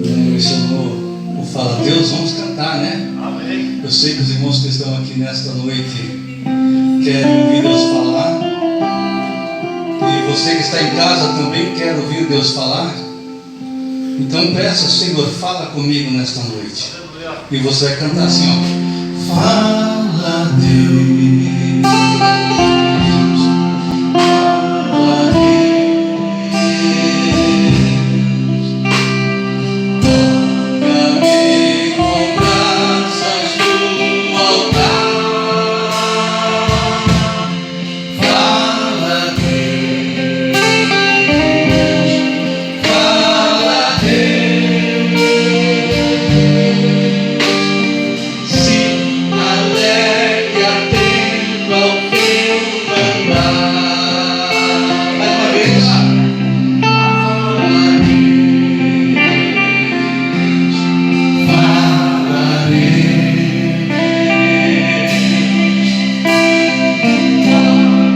Mencionou o Fala Deus, vamos cantar, né? Amém. Eu sei que os irmãos que estão aqui nesta noite querem ouvir Deus falar, e você que está em casa também quer ouvir Deus falar. Então peça, Senhor, fala comigo nesta noite. E você vai cantar assim, ó: Fala Deus, fala Deus, toca-me com graças do altar. Fala Deus, fala Deus, se alegre atento ao teu mandar. Mais uma vez. Fala Deus, fala Deus,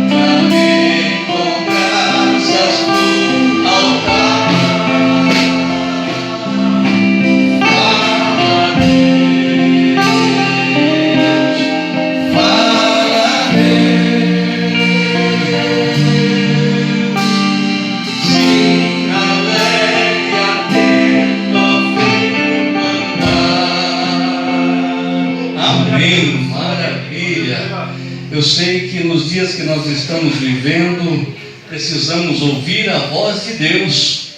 toca-me com graças do altar. Fala Deus, fala Deus, se alegre atento ao teu mandar. Amém, maravilha. Eu sei que nos dias que nós estamos vivendo, precisamos ouvir a voz de Deus.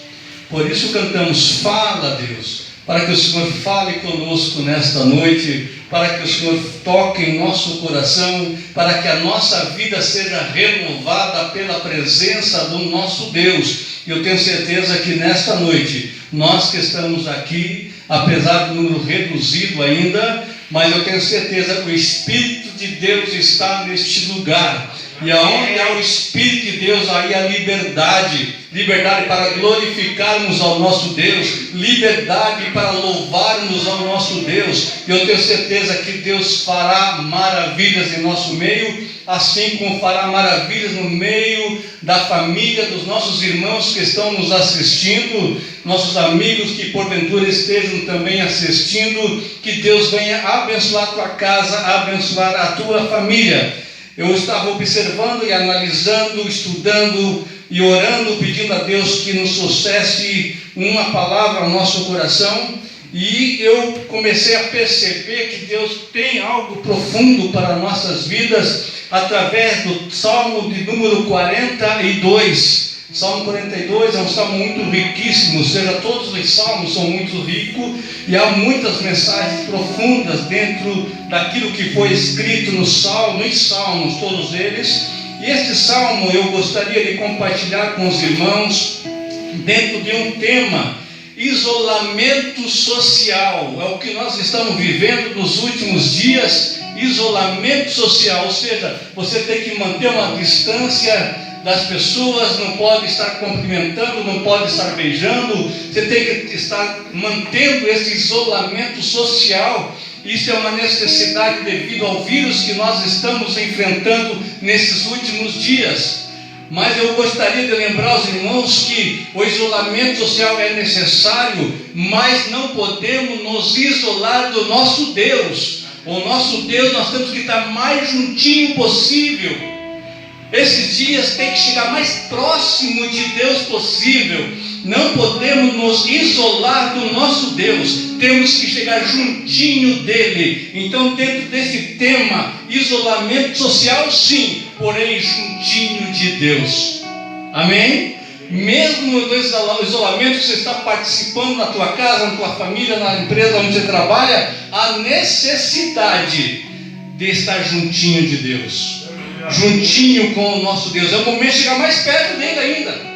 Por isso cantamos: Fala Deus, para que o Senhor fale conosco nesta noite, para que o Senhor toque em nosso coração, para que a nossa vida seja renovada pela presença do nosso Deus. E eu tenho certeza que nesta noite, nós que estamos aqui, apesar do número reduzido ainda, mas eu tenho certeza que o Espírito de Deus está neste lugar. E aonde há o Espírito de Deus, aí há liberdade. Liberdade para glorificarmos ao nosso Deus, liberdade para louvarmos ao nosso Deus. E eu tenho certeza que Deus fará maravilhas em nosso meio, assim como fará maravilhas no meio da família dos nossos irmãos que estão nos assistindo, nossos amigos que porventura estejam também assistindo. Que Deus venha abençoar a tua casa, abençoar a tua família. Eu estava observando e analisando, estudando e orando, pedindo a Deus que nos trouxesse uma palavra ao nosso coração, e eu comecei a perceber que Deus tem algo profundo para nossas vidas através do Salmo de número 42. Salmo 42 é um salmo muito riquíssimo, ou seja, todos os salmos são muito ricos e há muitas mensagens profundas dentro daquilo que foi escrito nos salmos, todos eles. E este salmo eu gostaria de compartilhar com os irmãos dentro de um tema: isolamento social. É o que nós estamos vivendo nos últimos dias, isolamento social, ou seja, você tem que manter uma distância das pessoas, não pode estar cumprimentando, não pode estar beijando, você tem que estar mantendo esse isolamento social. Isso é uma necessidade devido ao vírus que nós estamos enfrentando nesses últimos dias. Mas eu gostaria de lembrar aos irmãos que o isolamento social é necessário, mas não podemos nos isolar do nosso Deus. O nosso Deus nós temos que estar mais juntinho possível. Esses dias tem que chegar mais próximo de Deus possível. Não podemos nos isolar do nosso Deus, temos que chegar juntinho dele. Então, dentro desse tema, isolamento social, sim, porém juntinho de Deus. Amém? Mesmo no isolamento que você está participando na tua casa, na tua família, na empresa onde você trabalha, há necessidade de estar juntinho de Deus, juntinho com o nosso Deus. É o momento de chegar mais perto dele ainda.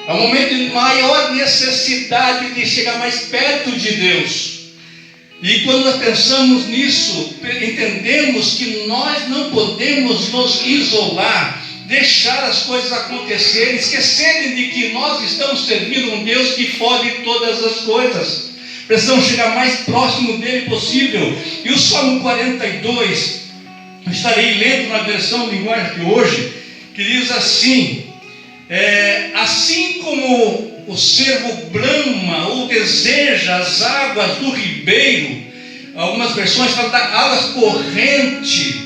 É um momento de maior necessidade de chegar mais perto de Deus. E quando nós pensamos nisso, entendemos que nós não podemos nos isolar, deixar as coisas acontecerem, esquecerem de que nós estamos servindo um Deus que pode todas as coisas. Precisamos chegar mais próximo dele possível. E o Salmo 42, eu estarei lendo na versão linguagem de hoje, que diz assim: Assim como o servo brama ou deseja as águas do ribeiro, algumas versões falam da águas corrente,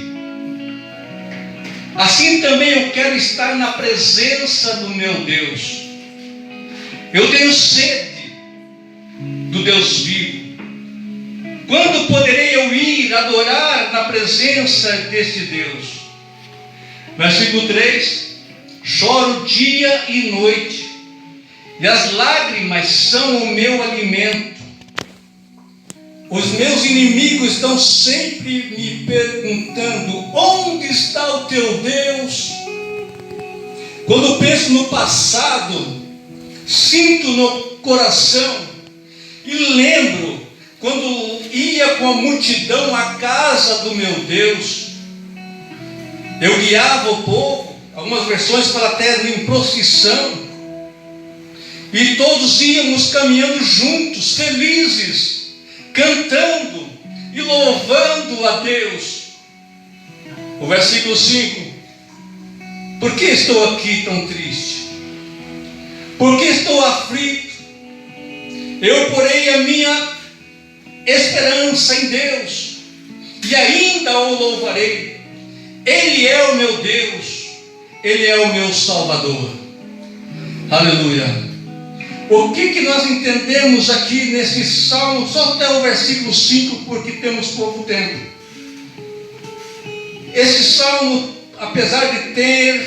assim também eu quero estar na presença do meu Deus. Eu tenho sede do Deus vivo. Quando poderei eu ir adorar na presença deste Deus? Versículo 3: choro dia e noite, e as lágrimas são o meu alimento. Os meus inimigos estão sempre me perguntando: onde está o teu Deus? Quando penso no passado, sinto no coração e lembro quando ia com a multidão à casa do meu Deus. Eu guiava o povo, algumas versões falam até em procissão, e todos íamos caminhando juntos, felizes, cantando e louvando a Deus. O versículo 5: por que estou aqui tão triste? Por que estou aflito? Eu porei a minha esperança em Deus, e ainda o louvarei. Ele é o meu Deus, Ele é o meu Salvador. Aleluia. O que nós entendemos aqui nesse salmo, só até o versículo 5, porque temos pouco tempo. Esse salmo, apesar de ter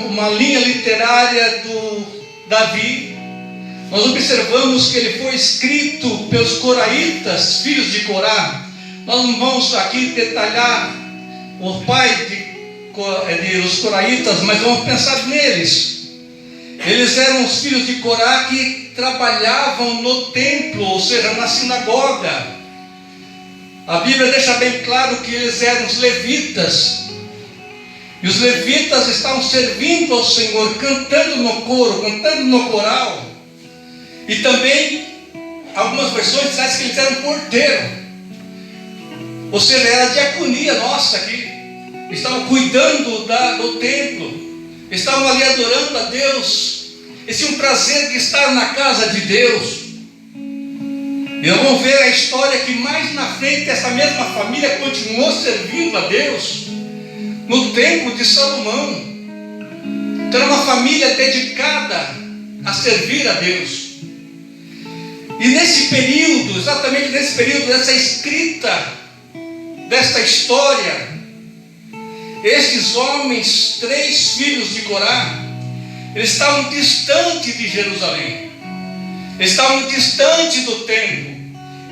uma linha literária do Davi, nós observamos que ele foi escrito pelos coraitas, filhos de Corá. Nós não vamos aqui detalhar o pai dos coraitas, mas vamos pensar neles. Eles eram os filhos de Corá que trabalhavam no templo, ou seja, na sinagoga. A Bíblia deixa bem claro que eles eram os levitas. E os levitas estavam servindo ao Senhor, cantando no coro, cantando no coral. E também, algumas versões dizem que eles eram porteiro. Ou seja, era a diaconia nossa aqui. Estavam cuidando do templo. Estavam ali adorando a Deus. Eles tinham prazer de estar na casa de Deus. E nós vamos ver a história que mais na frente essa mesma família continuou servindo a Deus no templo de Salomão. Então era uma família dedicada a servir a Deus. E nesse período, exatamente nesse período dessa escrita desta história, esses homens, 3 filhos de Corá, eles estavam distantes de Jerusalém, eles estavam distantes do templo,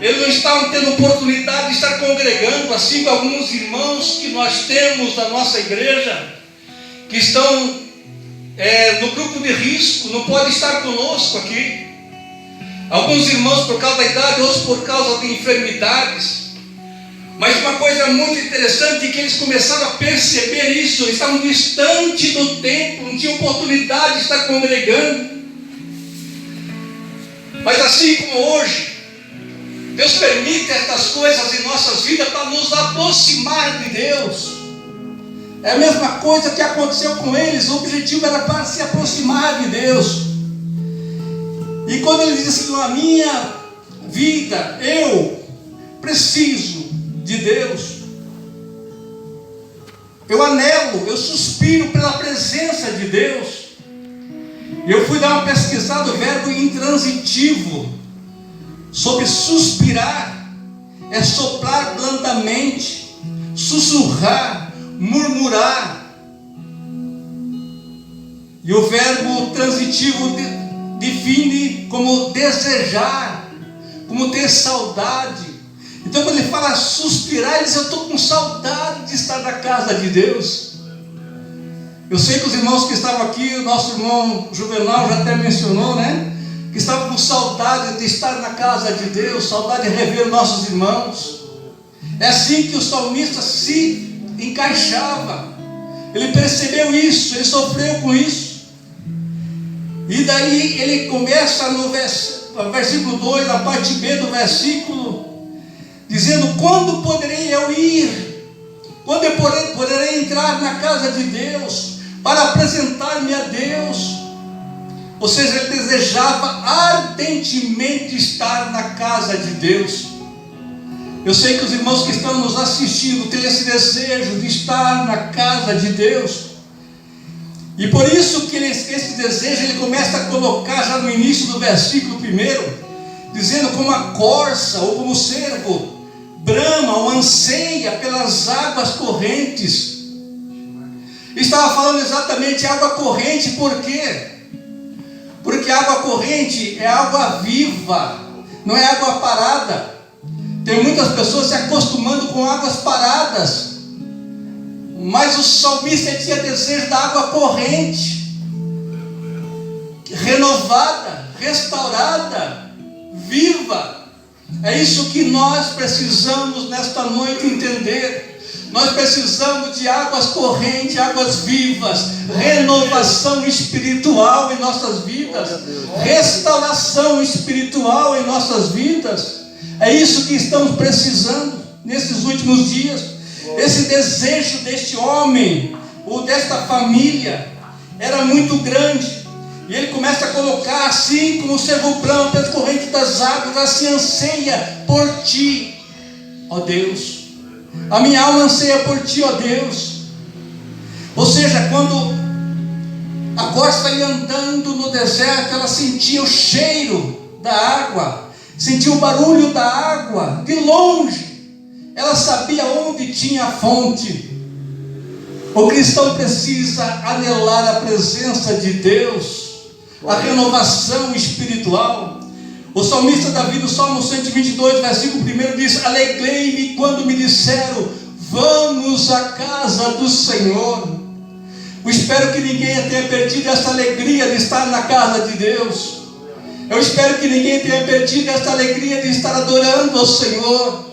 eles não estavam tendo oportunidade de estar congregando, assim como alguns irmãos que nós temos na nossa igreja, que estão no grupo de risco, não podem estar conosco aqui. Alguns irmãos por causa da idade, outros por causa de enfermidades. Mas uma coisa muito interessante é que eles começaram a perceber isso. Eles estavam distantes do templo, não tinham oportunidade de estar congregando. Mas assim como hoje, Deus permite estas coisas em nossas vidas para nos aproximar de Deus. É a mesma coisa que aconteceu com eles. O objetivo era para se aproximar de Deus. E quando ele diz assim: na minha vida eu preciso de Deus, eu anelo, eu suspiro pela presença de Deus. Eu fui dar uma pesquisada, o verbo intransitivo sobre suspirar é soprar blandamente, sussurrar, murmurar. E o verbo transitivo define como desejar, como ter saudade. Então quando ele fala suspirar, ele diz: eu estou com saudade de estar na casa de Deus. Eu sei que os irmãos que estavam aqui, o nosso irmão Juvenal já até mencionou, né? Que estavam com saudade de estar na casa de Deus, saudade de rever nossos irmãos. É assim que o salmista se encaixava. Ele percebeu isso, ele sofreu com isso. E daí ele começa no versículo 2, na parte B do versículo, dizendo: quando poderei eu ir? Quando eu poderei entrar na casa de Deus? para apresentar-me a Deus. Ou seja, ele desejava ardentemente estar na casa de Deus. Eu sei que os irmãos que estão nos assistindo têm esse desejo de estar na casa de Deus. E por isso que esse desejo ele começa a colocar já no início do versículo 1, dizendo como a corça ou como o cervo brama ou anseia pelas águas correntes. Estava falando exatamente água corrente, por quê? Porque água corrente é água viva, não é água parada. Tem muitas pessoas se acostumando com águas paradas, mas o salmista tinha desejo da água corrente, renovada, restaurada, viva. É isso que nós precisamos nesta noite entender. Nós precisamos de águas correntes, águas vivas, renovação espiritual em nossas vidas, restauração espiritual em nossas vidas. É isso que estamos precisando nesses últimos dias. Esse desejo deste homem ou desta família era muito grande. E ele começa a colocar assim como o cervo brama pelas correntes das águas, assim anseia por ti, ó Deus. A minha alma anseia por ti, ó Deus. Ou seja, quando a corça ia andando no deserto, ela sentia o cheiro da água, sentia o barulho da água de longe. Ela sabia onde tinha a fonte. O cristão precisa anelar a presença de Deus, a renovação espiritual. O salmista Davi, no Salmo 122, versículo 1, diz: alegrei-me quando me disseram, vamos à casa do Senhor. Eu espero que ninguém tenha perdido essa alegria de estar na casa de Deus. Eu espero que ninguém tenha perdido essa alegria de estar adorando ao Senhor.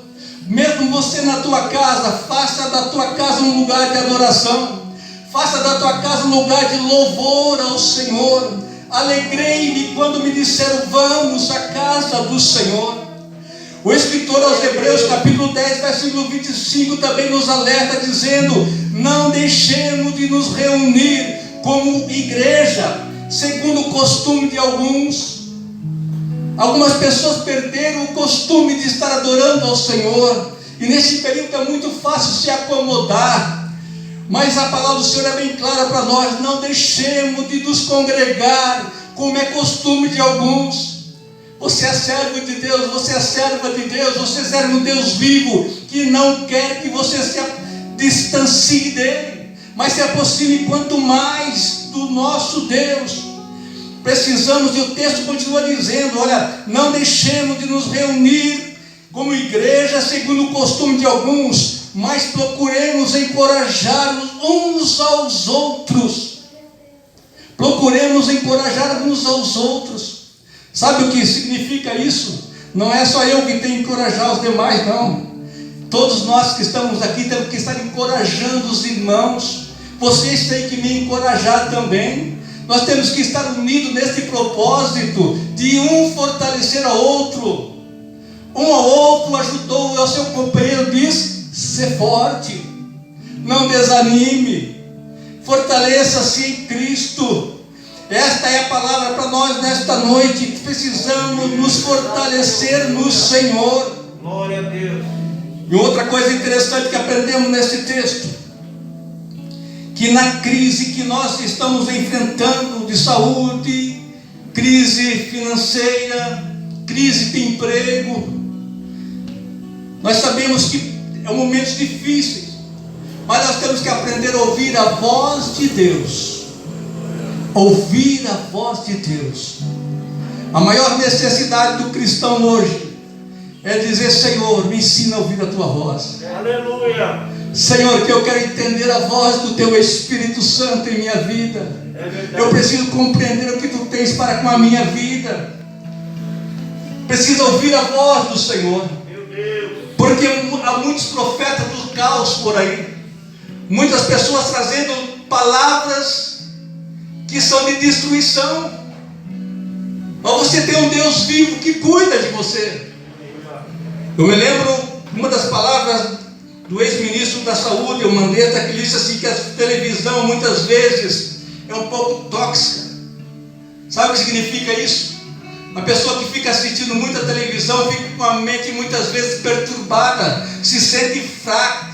Mesmo você na tua casa, faça da tua casa um lugar de adoração. Faça da tua casa um lugar de louvor ao Senhor. Alegrei-me quando me disseram, vamos à casa do Senhor. O escritor aos Hebreus, capítulo 10, versículo 25, também nos alerta, dizendo: não deixemos de nos reunir como igreja, segundo o costume de alguns. Algumas pessoas perderam o costume de estar adorando ao Senhor, e nesse período é muito fácil se acomodar. Mas a palavra do Senhor é bem clara para nós: não deixemos de nos congregar, como é costume de alguns. Você é servo de Deus, você é serva de Deus, você serve um Deus vivo, que não quer que você se distancie dele, mas se aproxime quanto mais do nosso Deus. Precisamos, e o texto continua dizendo, olha, não deixemos de nos reunir como igreja, segundo o costume de alguns, mas procuremos encorajar uns aos outros. Procuremos encorajar uns aos outros. Sabe o que significa isso? Não é só eu que tenho que encorajar os demais, não. Todos nós que estamos aqui temos que estar encorajando os irmãos. Vocês têm que me encorajar também. Nós temos que estar unidos nesse propósito de um fortalecer ao outro. Um ao outro ajudou ao seu companheiro, diz: ser forte, não desanime, fortaleça-se em Cristo. Esta é a palavra para nós nesta noite. Precisamos nos fortalecer no Senhor. Glória a Deus. E outra coisa interessante que aprendemos nesse texto, que na crise que nós estamos enfrentando de saúde, crise financeira, crise de emprego, nós sabemos que é momentos difíceis, mas nós temos que aprender a ouvir a voz de Deus. Ouvir a voz de Deus. A maior necessidade do cristão hoje é dizer: Senhor, me ensina a ouvir a tua voz. Aleluia. Senhor, que eu quero entender a voz do teu Espírito Santo em minha vida. Eu preciso compreender o que tu tens para com a minha vida. Preciso ouvir a voz do Senhor. Meu Deus. Porque há muitos profetas do caos por aí, muitas pessoas trazendo palavras que são de destruição. Mas você tem um Deus vivo que cuida de você. Eu me lembro uma das palavras do ex-ministro da Saúde, o Mandetta, que disse assim, que a televisão muitas vezes é um pouco tóxica. Sabe o que significa isso? Uma pessoa que fica assistindo muita televisão fica com a mente muitas vezes perturbada, se sente fraco,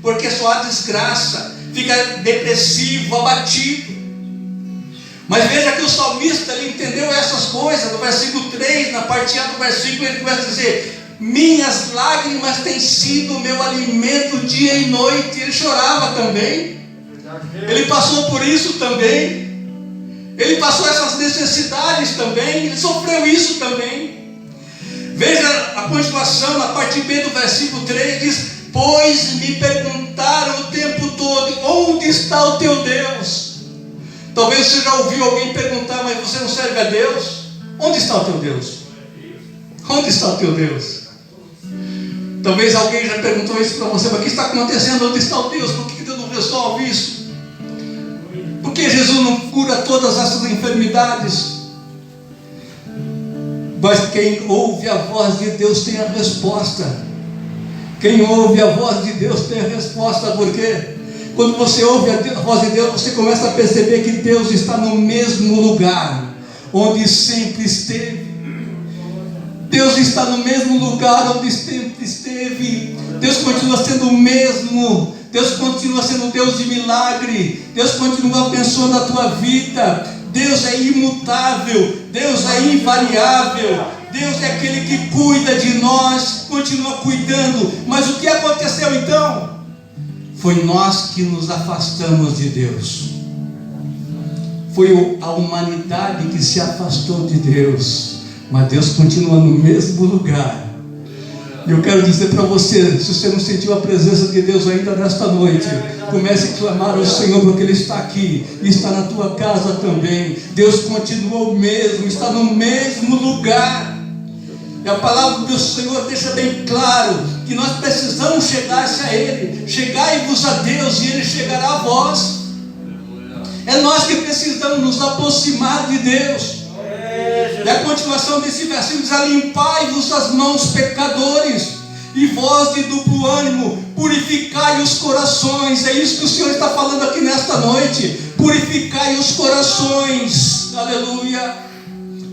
porque só há desgraça, fica depressivo, abatido. Mas veja que o salmista, ele entendeu essas coisas. No versículo 3, na parte A do versículo, ele começa a dizer: minhas lágrimas têm sido o meu alimento dia e noite. Ele chorava também, ele passou por isso também, ele passou essas necessidades também, ele sofreu isso também. Veja a continuação, na parte B do versículo 3, diz: pois me perguntaram o tempo todo, onde está o teu Deus? Talvez você já ouviu alguém perguntar, mas você não serve a Deus? Onde está o teu Deus? Onde está o teu Deus? Talvez alguém já perguntou isso para você, mas o que está acontecendo? Onde está o Deus? Por que Deus não resolve isso? Por que Jesus não cura todas essas enfermidades? Mas quem ouve a voz de Deus tem a resposta. Quem ouve a voz de Deus tem a resposta. Por quê? Quando você ouve a voz de Deus, você começa a perceber que Deus está no mesmo lugar onde sempre esteve. Deus está no mesmo lugar onde sempre esteve. Deus continua sendo o mesmo. Deus continua sendo Deus de milagre. Deus continua abençoando a tua vida. Deus é imutável. Deus é invariável. Deus é aquele que cuida de nós, continua cuidando. Mas o que aconteceu então? Foi nós que nos afastamos de Deus. Foi a humanidade que se afastou de Deus. Mas Deus continua no mesmo lugar. E eu quero dizer para você, se você não sentiu a presença de Deus ainda nesta noite, comece a clamar ao Senhor, porque Ele está aqui, e está na tua casa também. Deus continua o mesmo, está no mesmo lugar. E a palavra do Senhor deixa bem claro que nós precisamos chegar-se a Ele. Chegai-vos a Deus e Ele chegará a vós. É nós que precisamos nos aproximar de Deus. E a continuação desse versículo diz: limpai-vos as mãos, pecadores, e vós de duplo ânimo, purificai os corações. É isso que o Senhor está falando aqui nesta noite. Purificai os corações. Aleluia.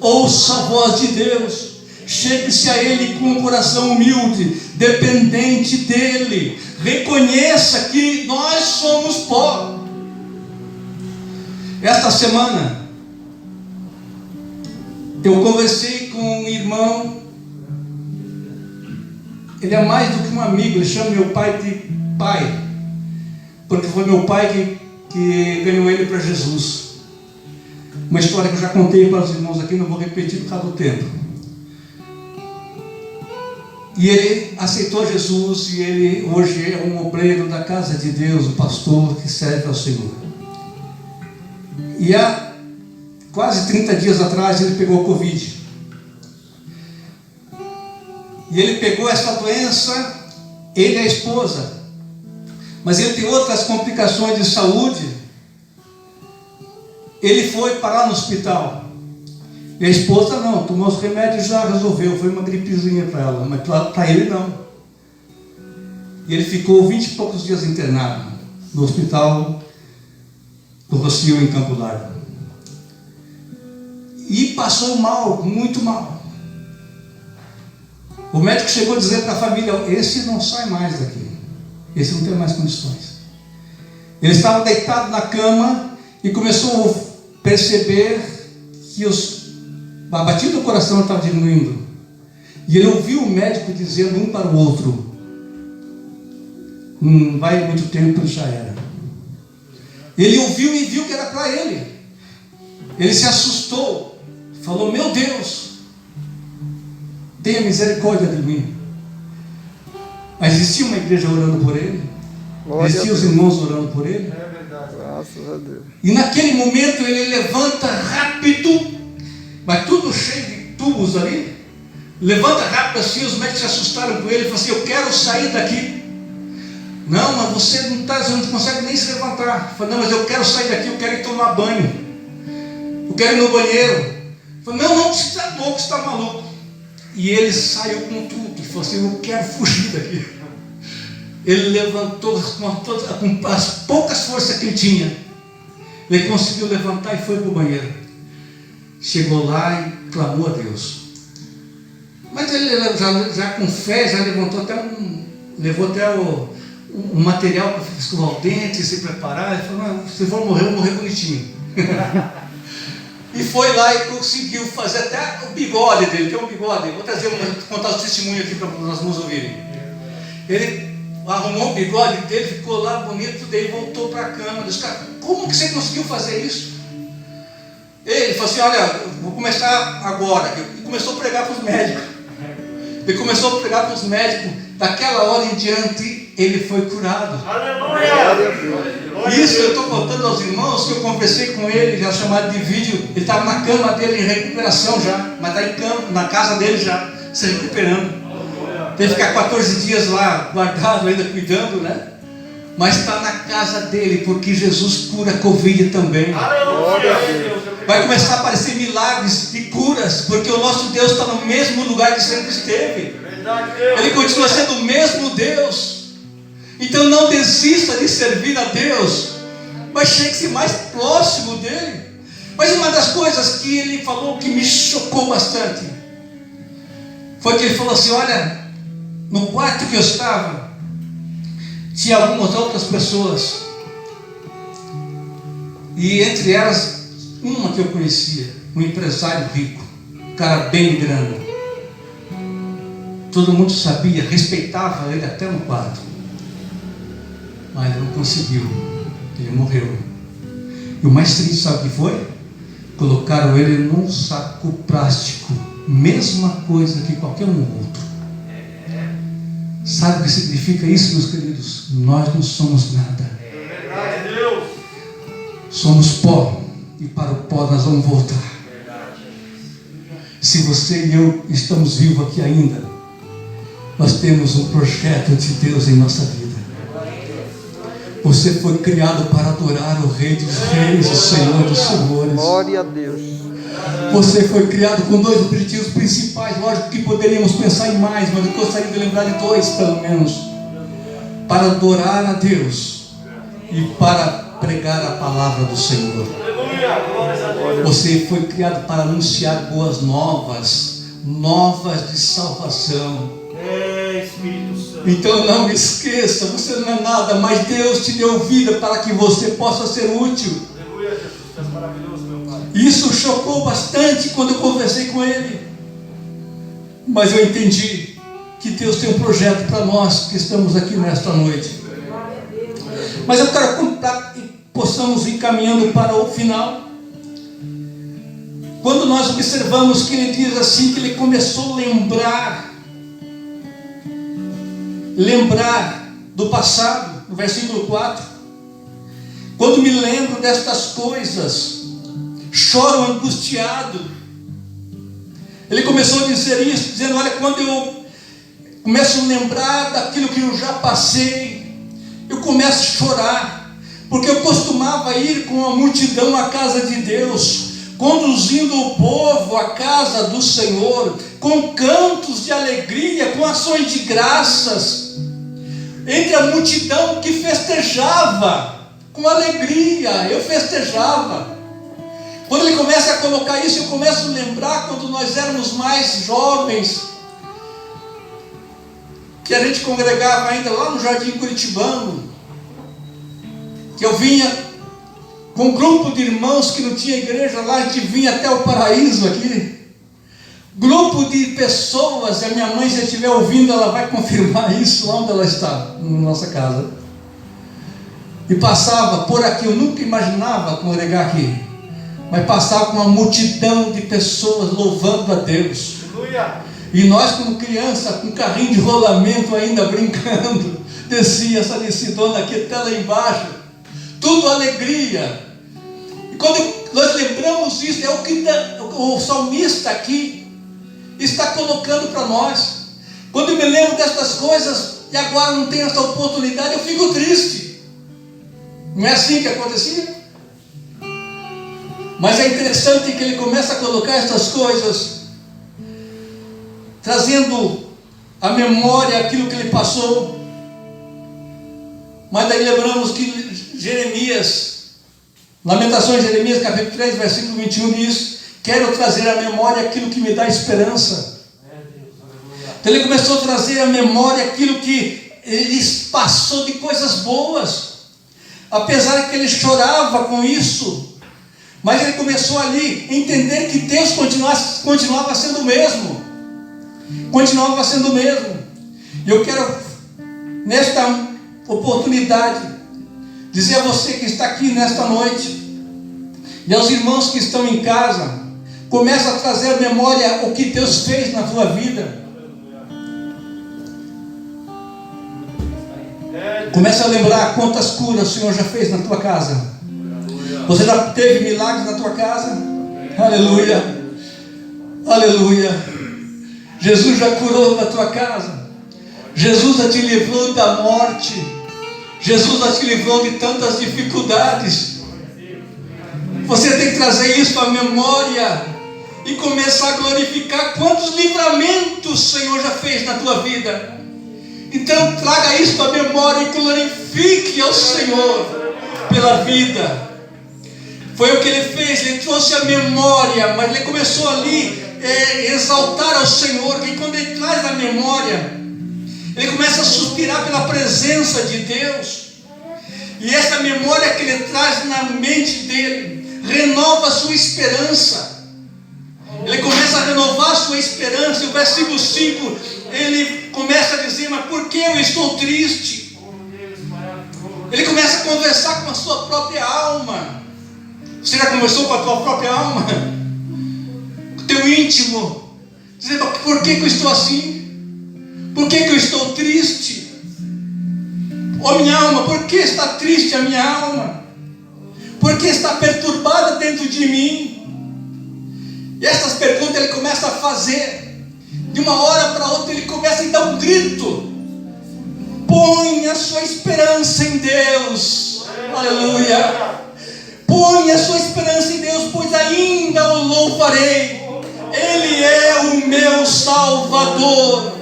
Ouça a voz de Deus. Chegue-se a Ele com um coração humilde, dependente dEle. Reconheça que nós somos pó. Esta semana eu conversei com um irmão. Ele é mais do que um amigo. Ele chama meu pai de pai, porque foi meu pai que ganhou ele para Jesus. Uma história que eu já contei para os irmãos aqui, não vou repetir por causa do tempo. E ele aceitou Jesus, e ele hoje é um obreiro da casa de Deus, um pastor que serve ao Senhor. E há quase 30 dias atrás ele pegou Covid. E ele pegou essa doença, ele e a esposa. Mas ele tem outras complicações de saúde. Ele foi parar no hospital. E a esposa não, tomou os remédios e já resolveu. Foi uma gripezinha para ela, mas para ele não. E ele ficou 20 e poucos dias internado no hospital do Rocio, em Campo Largo. E passou mal, muito mal. O médico chegou a dizer para a família: esse não sai mais daqui, esse não tem mais condições. Ele estava deitado na cama e começou a perceber que a batida do coração estava diminuindo. E ele ouviu o médico dizendo um para o outro: não vai muito tempo, já era. Ele ouviu e viu que era para ele. Ele se assustou, falou: meu Deus, tenha misericórdia de mim. Mas existia uma igreja orando por ele, existiam os irmãos orando por ele. É verdade, graças a Deus. E naquele momento ele levanta rápido, mas tudo cheio de tubos ali. Levanta rápido assim, os médicos se assustaram com ele e falaram assim: eu quero sair daqui. Não, mas você não consegue nem se levantar. Falei: não, mas eu quero sair daqui, eu quero ir tomar banho, eu quero ir no banheiro. Falei: não, você está louco, você está maluco. E ele saiu com tudo e falou assim: eu quero fugir daqui. ele levantou com as poucas forças que ele tinha. Ele conseguiu levantar e foi para o banheiro. Chegou lá e clamou a Deus. Mas ele já com fé, já levou até um material para escovar o dente, se preparar. Ele falou: não, se for morrer, eu vou morrer bonitinho. E foi lá e conseguiu fazer até o bigode dele. Tem um bigode, vou contar os testemunhos aqui para nós nos ouvirem. Ele arrumou o bigode dele, ficou lá bonito, daí voltou para a cama. Disse: cara, como que você conseguiu fazer isso? Ele falou assim: olha, vou começar agora. E começou a pregar para os médicos. Ele começou a pregar para os médicos. Daquela hora em diante, ele foi curado. Aleluia! Isso eu estou contando aos irmãos, que eu conversei com ele, já chamado de vídeo. Ele estava na cama dele em recuperação já, mas está na casa dele já, se recuperando. Teve que ficar 14 dias lá, guardado, ainda cuidando, né? Mas está na casa dele, porque Jesus cura a Covid também. Aleluia! Vai começar a aparecer milagres e curas, porque o nosso Deus está no mesmo lugar que sempre esteve. Ele continua sendo o mesmo Deus. Então não desista de servir a Deus, mas chegue-se mais próximo dele. Mas uma das coisas que ele falou que me chocou bastante foi que ele falou assim: olha, no quarto que eu estava tinha algumas outras pessoas, e entre elas uma que eu conhecia, um empresário rico, um cara bem grande. Todo mundo sabia, respeitava ele até no quarto, mas não conseguiu, ele morreu. E o mais triste, sabe o que foi? Colocaram ele num saco plástico, mesma coisa que qualquer um outro. Sabe o que significa isso, meus queridos? Nós não somos nada. Somos pó, e para o pó nós vamos voltar. Se você e eu estamos vivos aqui ainda, nós temos um projeto de Deus em nossa vida. Você foi criado para adorar o Rei dos Reis, o Senhor dos Senhores. Glória a Deus. Você foi criado com dois objetivos principais. Lógico que poderíamos pensar em mais, mas eu gostaria de lembrar de dois, pelo menos: para adorar a Deus e para pregar a palavra do Senhor. Você foi criado para anunciar boas novas, novas de salvação. Espírito Santo. Então não me esqueça, você não é nada, mas Deus te deu vida para que você possa ser útil. Aleluia, Jesus, tu és maravilhoso, meu Pai. Isso chocou bastante quando eu conversei com ele, mas eu entendi que Deus tem um projeto para nós que estamos aqui nesta noite. Mas eu quero contar e possamos ir caminhando para o final. Quando nós observamos que ele diz assim, que ele começou a lembrar do passado, no versículo 4: quando me lembro destas coisas, choro angustiado. Ele começou a dizer isso, dizendo: olha, quando eu começo a lembrar daquilo que eu já passei, eu começo a chorar, porque eu costumava ir com a multidão à casa de Deus, conduzindo o povo à casa do Senhor, com cantos de alegria, com ações de graças, entre a multidão que festejava, com alegria, eu festejava. Quando ele começa a colocar isso, eu começo a lembrar quando nós éramos mais jovens, que a gente congregava ainda lá no Jardim Curitibano, que eu vinha com um grupo de irmãos que não tinha igreja lá, a gente vinha até o Paraíso aqui, grupo de pessoas. A minha mãe, se estiver ouvindo, ela vai confirmar isso lá onde ela está, na nossa casa, e passava por aqui. Eu nunca imaginava congregar aqui, mas passava com uma multidão de pessoas louvando a Deus. Aleluia. E nós, como criança, com carrinho de rolamento ainda brincando, descia essa descidona aqui até lá embaixo, tudo alegria. E quando nós lembramos isso, é o que o salmista aqui está colocando para nós. Quando eu me lembro destas coisas e agora não tenho essa oportunidade, eu fico triste. Não é assim que acontecia? Mas é interessante que ele começa a colocar essas coisas, trazendo à memória aquilo que ele passou. Mas daí lembramos que Jeremias, Lamentações de Jeremias, capítulo 3, versículo 21 diz: quero trazer à memória aquilo que me dá esperança. Então ele começou a trazer à memória aquilo que ele passou de coisas boas, apesar que ele chorava com isso, mas ele começou ali a entender que Deus continuava sendo o mesmo, continuava sendo o mesmo. E eu quero, nesta oportunidade, dizer a você que está aqui nesta noite, e aos irmãos que estão em casa, começa a trazer à memória o que Deus fez na tua vida. Começa a lembrar quantas curas o Senhor já fez na tua casa. Você já teve milagres na tua casa? Aleluia, aleluia. Jesus já curou na tua casa. Jesus já te livrou da morte. Jesus já te livrou de tantas dificuldades. Você tem que trazer isso à memória e começar a glorificar quantos livramentos o Senhor já fez na tua vida. Então traga isso à memória e glorifique ao Senhor pela vida. Foi o que ele fez, ele trouxe a memória, mas ele começou ali exaltar ao Senhor, que quando ele traz a memória, ele começa a suspirar pela presença de Deus. E essa memória que ele traz na mente dele renova a sua esperança. Ele começa a renovar a sua esperança. E o versículo 5, ele começa a dizer: mas por que eu estou triste? Ele começa a conversar com a sua própria alma. Você já conversou com a tua própria alma? Com o teu íntimo, dizendo: por que eu estou assim? Por que eu estou triste? Ó minha alma, por que está triste a minha alma? Por que está perturbada dentro de mim? E essas perguntas ele começa a fazer. De uma hora para outra ele começa a dar um grito: põe a sua esperança em Deus. Aleluia. Põe a sua esperança em Deus, pois ainda o louvarei. Ele é o meu Salvador.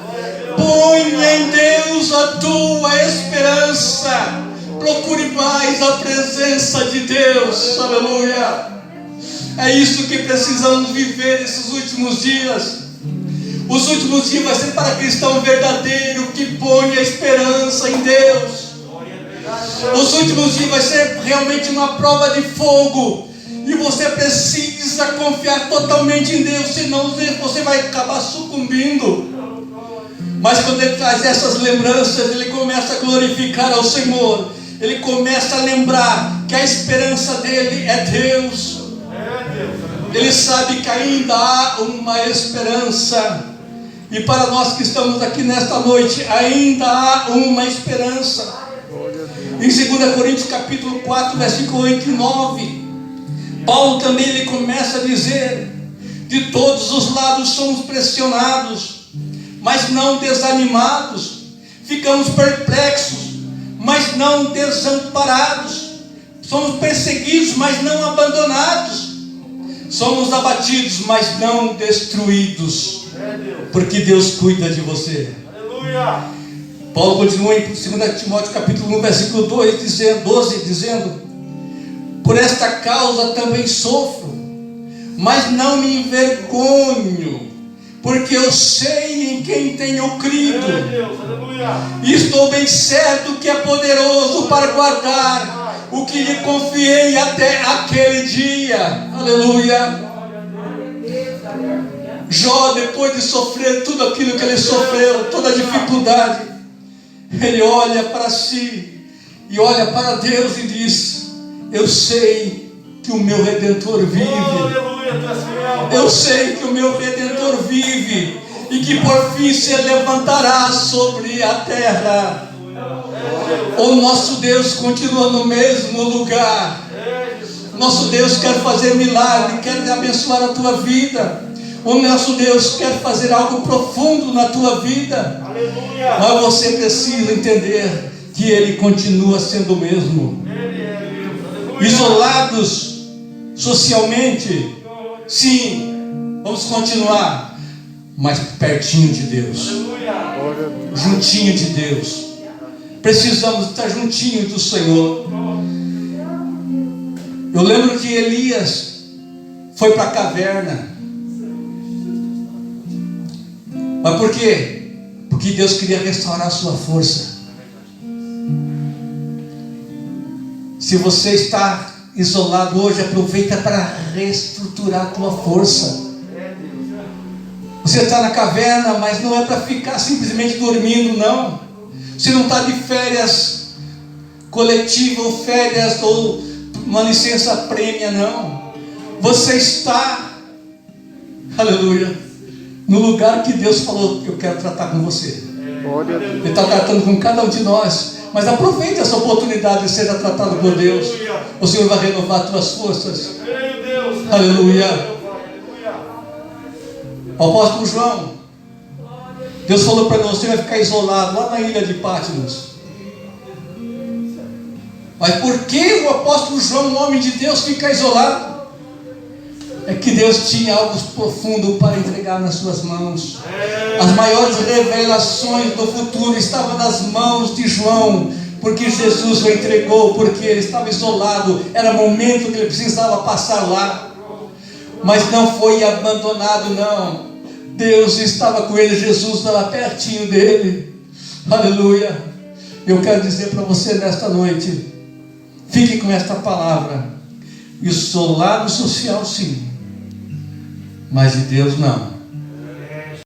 Põe em Deus a tua esperança. Procure mais a presença de Deus. Aleluia. É isso que precisamos viver nesses últimos dias. Os últimos dias vai ser para cristão verdadeiro que põe a esperança em Deus. Os últimos dias vai ser realmente uma prova de fogo. E você precisa confiar totalmente em Deus, senão você vai acabar sucumbindo. Mas quando ele traz essas lembranças, ele começa a glorificar ao Senhor. Ele começa a lembrar que a esperança dele é Deus. Ele sabe que ainda há uma esperança. E para nós que estamos aqui nesta noite, ainda há uma esperança. Em 2 Coríntios capítulo 4, versículo 8 e 9, Paulo também ele começa a dizer: de todos os lados somos pressionados, mas não desanimados. Ficamos perplexos, mas não desamparados. Somos perseguidos, mas não abandonados. Somos abatidos, mas não destruídos, porque Deus cuida de você. Aleluia. Paulo continua em 2 Timóteo capítulo 1, versículo 12, dizendo: por esta causa também sofro, mas não me envergonho, porque eu sei em quem tenho crido. E estou bem certo que é poderoso para guardar o que lhe confiei até aquele dia. Aleluia. Jó, depois de sofrer tudo aquilo que ele sofreu, toda a dificuldade, ele olha para si e olha para Deus e diz: eu sei que o meu Redentor vive. Eu sei que o meu Redentor vive e que por fim se levantará sobre a terra. O nosso Deus continua no mesmo lugar. Nosso Deus quer fazer milagre, quer abençoar a tua vida. O nosso Deus quer fazer algo profundo na tua vida. Mas você precisa entender que Ele continua sendo o mesmo. Isolados socialmente, sim, vamos continuar, mas pertinho de Deus, juntinho de Deus. Precisamos estar juntinho do Senhor. Eu lembro que Elias foi para a caverna. Mas por quê? Porque Deus queria restaurar a sua força. Se você está isolado hoje, aproveita para reestruturar a tua força. Você está na caverna, mas não é para ficar simplesmente dormindo, não. Você não está de férias coletiva ou férias ou uma licença prêmia, não. Você está, aleluia, no lugar que Deus falou que eu quero tratar com você. Glória a Deus. Ele está tratando com cada um de nós. Mas aproveite essa oportunidade de ser tratado por Deus. O Senhor vai renovar as tuas forças. Aleluia. O apóstolo João, Deus falou para nós: você vai ficar isolado lá na ilha de Patmos. Mas por que o apóstolo João, um homem de Deus, fica isolado? É que Deus tinha algo profundo para entregar nas suas mãos. As maiores revelações do futuro estavam nas mãos de João, porque Jesus o entregou, porque ele estava isolado. Era momento que ele precisava passar lá. Mas não foi abandonado, não. Deus estava com ele, Jesus estava pertinho dele. Aleluia. Eu quero dizer para você nesta noite, fique com esta palavra: isolado social sim, mas de Deus não.